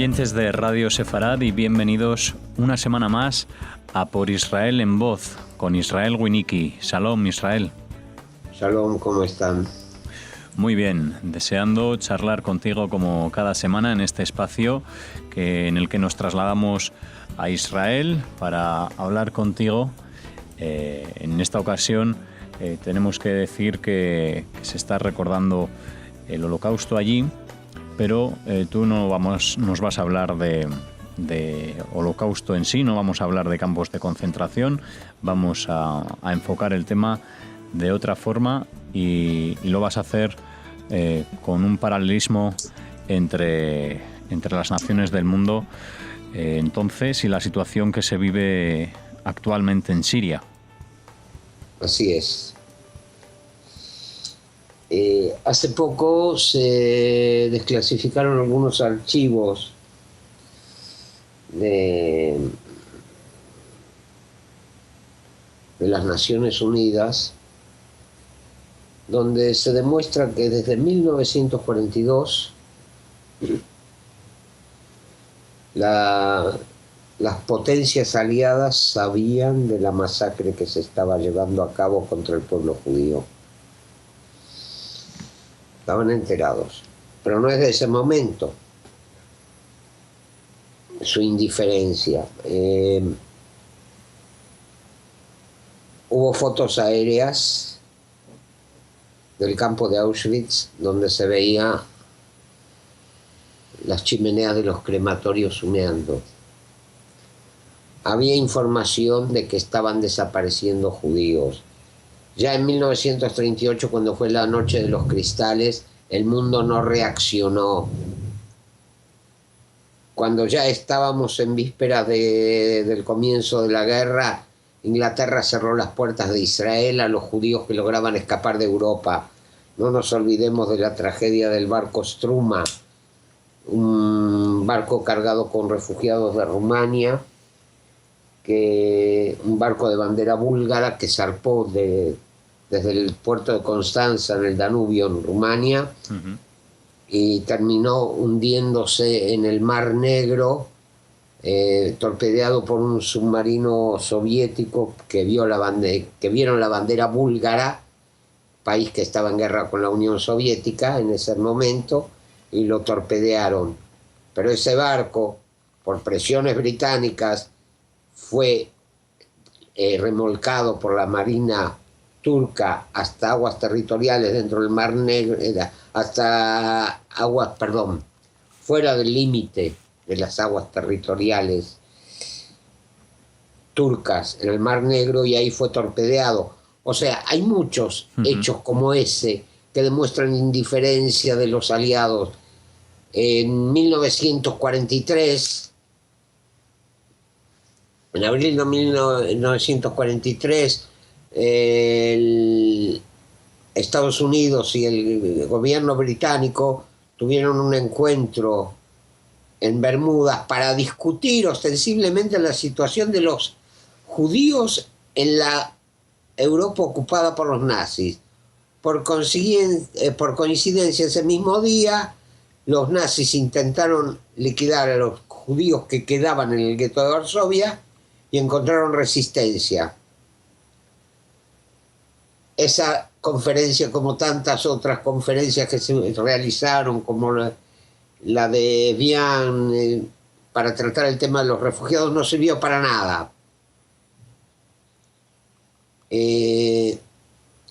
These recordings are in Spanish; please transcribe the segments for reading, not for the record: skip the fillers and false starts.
oyentes de Radio Sefarad y bienvenidos una semana más a Por Israel en Voz con Israel Winnicki. Shalom, Israel. Shalom, ¿cómo están? Muy bien, deseando charlar contigo como cada semana en este espacio en el que nos trasladamos a Israel para hablar contigo. En esta ocasión tenemos que decir que se está recordando el Holocausto allí, pero tú nos vas a hablar de Holocausto en sí, no vamos a hablar de campos de concentración, vamos a enfocar el tema de otra forma y lo vas a hacer con un paralelismo entre las naciones del mundo entonces y la situación que se vive actualmente en Siria. Así es. Hace poco se desclasificaron algunos archivos de las Naciones Unidas, donde se demuestra que desde 1942 las potencias aliadas sabían de la masacre que se estaba llevando a cabo contra el pueblo judío. Estaban enterados, pero no es de ese momento su indiferencia. Hubo fotos aéreas del campo de Auschwitz donde se veía las chimeneas de los crematorios humeando. Había información de que estaban desapareciendo judíos. Ya en 1938, cuando fue la Noche de los Cristales, el mundo no reaccionó. Cuando ya estábamos en vísperas del comienzo de la guerra, Inglaterra cerró las puertas de Israel a los judíos que lograban escapar de Europa. No nos olvidemos de la tragedia del barco Struma, un barco cargado con refugiados de Rumania, un barco de bandera búlgara que zarpó desde el puerto de Constanza en el Danubio, en Rumania, y terminó hundiéndose en el Mar Negro, torpedeado por un submarino soviético que vieron la bandera búlgara, país que estaba en guerra con la Unión Soviética en ese momento, y lo torpedearon. Pero ese barco, por presiones británicas, fue remolcado por la Marina turca hasta aguas territoriales dentro del Mar Negro, fuera del límite de las aguas territoriales turcas en el Mar Negro, y ahí fue torpedeado. O sea, hay muchos hechos como ese que demuestran indiferencia de los aliados. En 1943, en abril de 1943, Estados Unidos y el gobierno británico tuvieron un encuentro en Bermudas para discutir ostensiblemente la situación de los judíos en la Europa ocupada por los nazis. Por coincidencia, ese mismo día, los nazis intentaron liquidar a los judíos que quedaban en el gueto de Varsovia y encontraron resistencia. Esa conferencia, como tantas otras conferencias que se realizaron, como la de Vian para tratar el tema de los refugiados, no sirvió para nada. En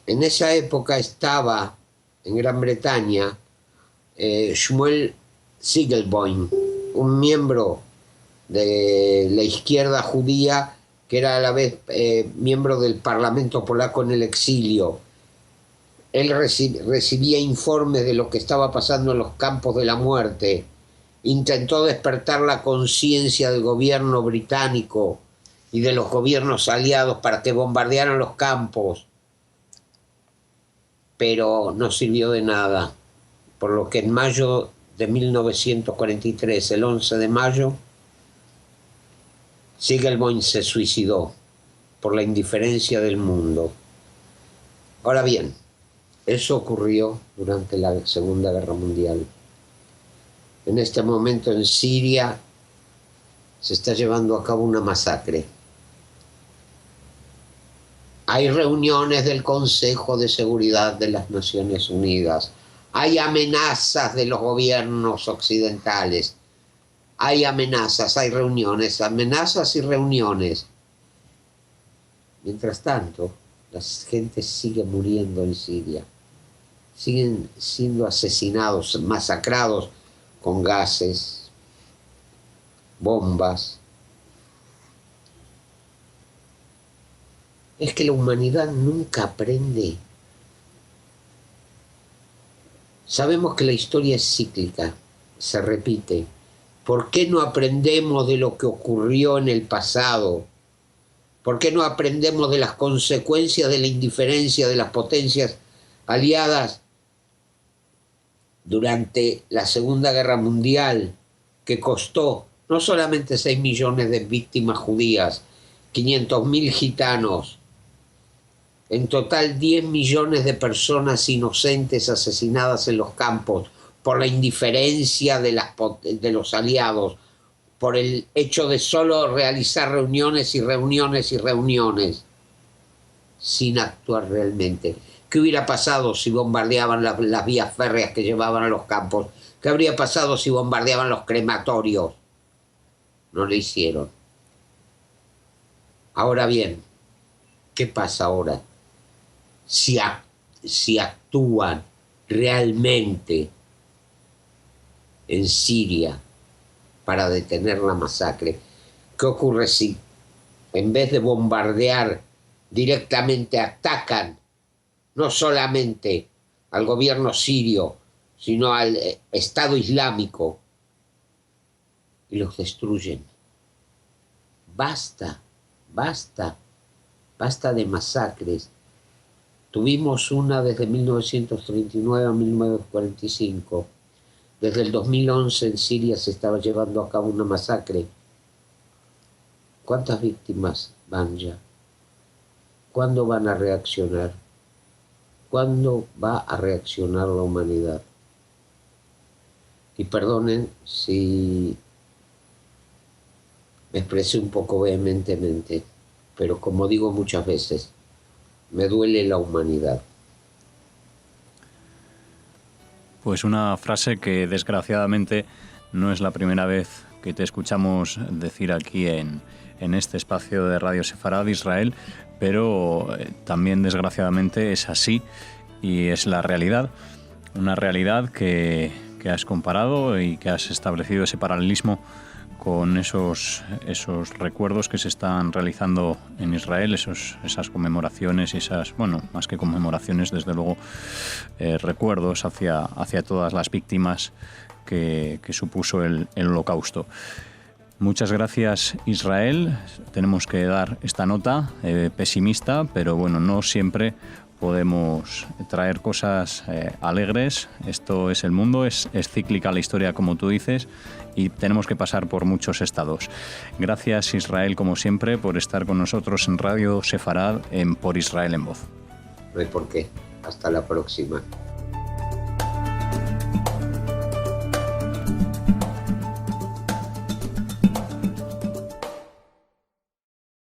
esa época estaba en Gran Bretaña Shmuel Siegelboim, un miembro de la izquierda judía que era a la vez miembro del Parlamento polaco en el exilio. Él recibía informes de lo que estaba pasando en los campos de la muerte, intentó despertar la conciencia del gobierno británico y de los gobiernos aliados para que bombardearan los campos, pero no sirvió de nada, por lo que en mayo de 1943, el 11 de mayo, Siegelboim se suicidó por la indiferencia del mundo. Ahora bien, eso ocurrió durante la Segunda Guerra Mundial. En este momento en Siria se está llevando a cabo una masacre. Hay reuniones del Consejo de Seguridad de las Naciones Unidas. Hay amenazas de los gobiernos occidentales. Hay amenazas, hay reuniones, amenazas y reuniones. Mientras tanto, la gente sigue muriendo en Siria. Siguen siendo asesinados, masacrados con gases, bombas. Es que la humanidad nunca aprende. Sabemos que la historia es cíclica, se repite. ¿Por qué no aprendemos de lo que ocurrió en el pasado? ¿Por qué no aprendemos de las consecuencias de la indiferencia de las potencias aliadas durante la Segunda Guerra Mundial, que costó no solamente 6 millones de víctimas judías, 500.000 gitanos, en total 10 millones de personas inocentes asesinadas en los campos por la indiferencia de los aliados, por el hecho de solo realizar reuniones y reuniones y reuniones, sin actuar realmente? ¿Qué hubiera pasado si bombardeaban las vías férreas que llevaban a los campos? ¿Qué habría pasado si bombardeaban los crematorios? No lo hicieron. Ahora bien, ¿qué pasa ahora? Si actúan realmente en Siria para detener la masacre, ¿qué ocurre si en vez de bombardear directamente atacan no solamente al gobierno sirio, sino al Estado Islámico y los destruyen? Basta, basta, basta de masacres. Tuvimos una desde 1939 a 1945. Desde el 2011 en Siria se estaba llevando a cabo una masacre. ¿Cuántas víctimas van ya? ¿Cuándo van a reaccionar? ¿Cuándo va a reaccionar la humanidad? Y perdonen si me expresé un poco vehementemente, pero como digo muchas veces, me duele la humanidad. Pues una frase que desgraciadamente no es la primera vez que te escuchamos decir aquí en este espacio de Radio Sefarad de Israel, pero también desgraciadamente es así y es la realidad. Una realidad que has comparado y que has establecido ese paralelismo con esos recuerdos que se están realizando en Israel, esas conmemoraciones y esas, bueno, más que conmemoraciones, desde luego, recuerdos hacia todas las víctimas que supuso el Holocausto. Muchas gracias, Israel. Tenemos que dar esta nota pesimista, pero bueno, no siempre podemos traer cosas alegres. Esto es el mundo, es cíclica la historia, como tú dices, y tenemos que pasar por muchos estados. Gracias, Israel, como siempre, por estar con nosotros en Radio Sefarad, en Por Israel en Voz. No hay por qué. Hasta la próxima.